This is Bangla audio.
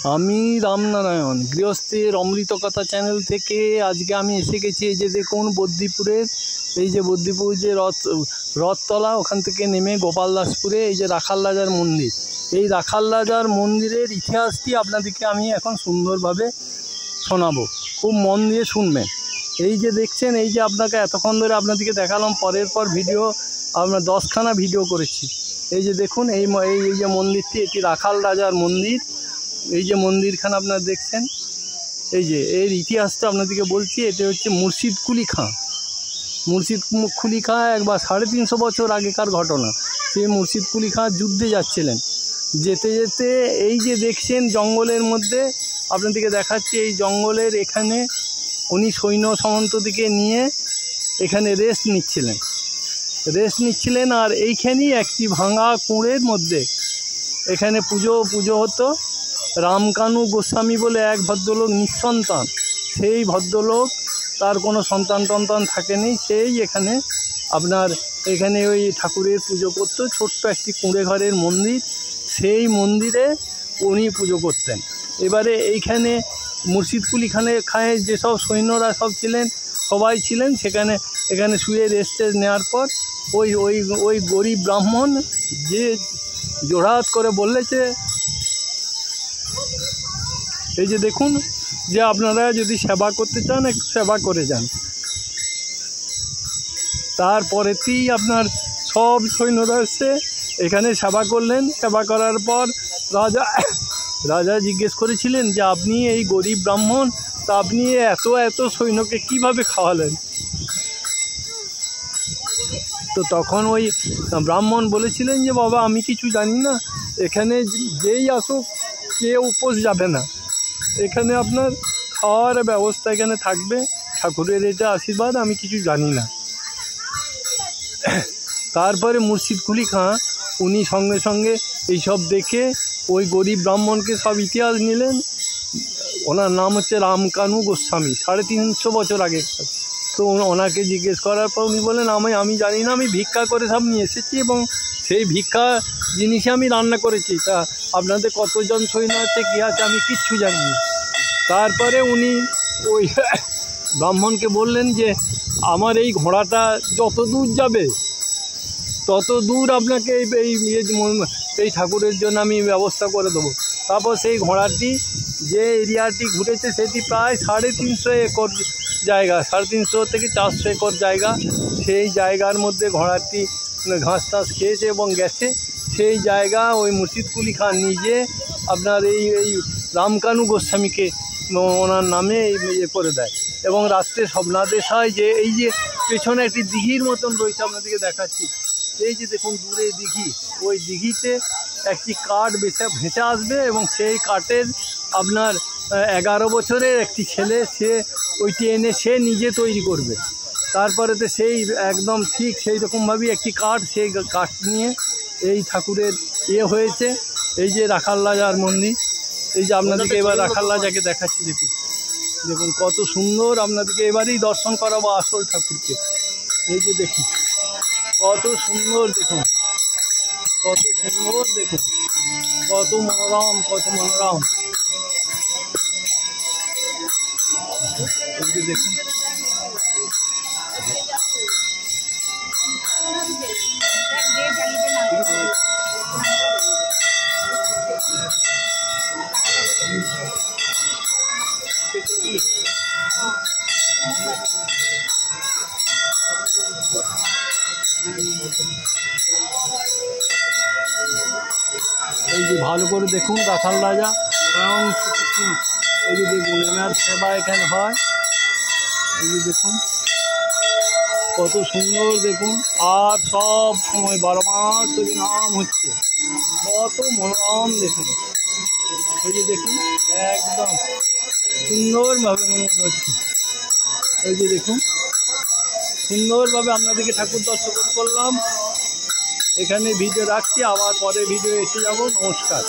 আমি রামনারায়ণ গৃহস্থের অমৃত কথা চ্যানেল থেকে আজকে আমি এসে গেছি। এই যে দেখুন বদ্রীপুরের, এই যে বদ্রীপুর যে রথতলা, ওখান থেকে নেমে গোপালদাসপুরে এই যে রাখাল রাজার মন্দির, এই রাখাল রাজার মন্দিরের ইতিহাসটি আপনাদেরকে আমি এখন সুন্দরভাবে শোনাবো, খুব মন দিয়ে শুনবেন। এই যে দেখছেন, এই যে আপনাকে এতক্ষণ ধরে আপনাদেরকে দেখালাম, পরের পর ভিডিও আমরা 10খানা ভিডিও করেছি। এই যে দেখুন এই যে মন্দিরটি, এটি রাখাল রাজার মন্দির। এই যে মন্দিরখানা আপনারা দেখছেন, এই যে এর ইতিহাসটা আপনাদেরকে বলছি। এটা হচ্ছে মুর্শিদ কুলি খাঁ। মুর্শিদ কুলি খাঁ একবার 350 বছর আগেকার ঘটনা। সেই মুর্শিদ কুলি খাঁ যুদ্ধে যাচ্ছিলেন, যেতে যেতে এই যে দেখছেন জঙ্গলের মধ্যে আপনাদেরকে দেখাচ্ছি, এই জঙ্গলের এখানে উনি সৈন্য সামন্তদিকে নিয়ে এখানে রেস্ট নিচ্ছিলেন। আর এইখানেই একটি ভাঙা কুঁড়ের মধ্যে এখানে পুজো হতো। রামকানু গোস্বামী বলে এক ভদ্রলোক, নিঃসন্তান। সেই ভদ্রলোক, তার কোনো সন্তান থাকেনি, সেই এখানে ওই ঠাকুরের পুজো করতো। ছোট্ট একটি কুঁড়ে ঘরের মন্দির, সেই মন্দিরে উনি পুজো করতেন। এবারে এইখানে মুর্শিদ কুলি খাঁয়ের যেসব সৈন্যরা সবাই ছিলেন এখানে শুয়ে রেস্ট নেওয়ার পর ওই গরিব ব্রাহ্মণ যে জোড়হাত করে বলেছে, এই যে দেখুন, যে আপনারা যদি সেবা করতে চান একটু সেবা করে যান। তারপরেতেই আপনার সব সৈন্যরা এসে এখানে সেবা করলেন। সেবা করার পর রাজা জিজ্ঞেস করেছিলেন যে আপনি এই গরিব ব্রাহ্মণ, তা আপনি এত সৈন্যকে কিভাবে খাওয়ালেন? তো তখন ওই ব্রাহ্মণ বলেছিলেন যে বাবা, আমি কিছু জানি না, এখানে যেই আসুক কেউ উপোস যাবে না, এখানে আপনার খাওয়ার ব্যবস্থা এখানে থাকবে, ঠাকুরের এটা আশীর্বাদ, আমি কিছু জানি না। তারপরে মুর্শিদ কুলি খাঁ উনি সঙ্গে সঙ্গে এইসব দেখে ওই গরিব ব্রাহ্মণকে সব ইতিহাস নিলেন। ওনার নাম হচ্ছে রামকানু গোস্বামী, 350 বছর আগে। তো ওনাকে জিজ্ঞেস করার পর উনি বলেন আমি জানি না, আমি ভিক্ষা করে সব নিয়ে এসেছি এবং সেই ভিক্ষা জিনিসে আমি রান্না করেছি। তা আপনাদের কতজন সৈন্য আছে কী আছে আমি কিচ্ছু জানি না। তারপরে উনি ওই ব্রাহ্মণকে বললেন যে আমার এই ঘোড়াটা যত দূর যাবে তত দূর আপনাকে এই ঠাকুরের জন্য আমি ব্যবস্থা করে দেবো। তারপর সেই ঘোড়াটি যে এরিয়াটি ঘুরেছে সেটি প্রায় 350 একর জায়গা, 350 থেকে 400 একর জায়গা। সেই জায়গার মধ্যে ঘোড়াটি ঘাস টাস খেয়েছে এবং গেছে। সেই জায়গা ওই মুর্শিদ কুলি খাঁ নিজে আপনার এই রামকানু গোস্বামীকে ওনার নামে করে দেয়। এবং রাত্রে স্বপ্নাদেশ হয় যে এই যে পেছনে একটি দিঘির মতন রয়েছে, আপনাদেরকে দেখাচ্ছি। এই যে দেখুন দূরে দিঘি, ওই দিঘিতে একটি কাঠ ভেসে আসবে এবং সেই কাঠের আপনার 11 বছরের একটি ছেলে, সে ওইটি এনে সে নিজে তৈরি করবে। তারপরেতে সেই একদম ঠিক সেই রকমভাবেই একটি কাঠ, সেই কাঠ নিয়ে এই ঠাকুরের হয়েছে। এই যে রাখাল রাজার মন্দির, এই যে আপনাদেরকে এবার রাখাল রাজাকে দেখাচ্ছি। দেখুন কত সুন্দর, আপনাদেরকে এবারেই দর্শন করাবো আসল ঠাকুরকে। এই যে দেখুন কত সুন্দর, দেখুন কত সুন্দর, দেখুন কত মনোরম। এই যে দেখুন এই যে ভালো করে দেখুন রাখাল রাজা স্বয়ং শ্রীকৃষ্ণ, এই যে দেখুন এনার সেবা এখানে হয়। এই যে দেখুন কত সুন্দর, দেখুন আর সব সময় 12 মাস ধরে নাম হচ্ছে, কত মনোরম। দেখুন এই যে দেখুন একদম সুন্দরভাবে মনে হচ্ছে। এই যে দেখুন সুন্দরভাবে আপনাদেরকে ঠাকুর দর্শন করলাম। এখানে ভিডিও রাখছি, আবার পরে ভিডিও এসে যাব। নমস্কার।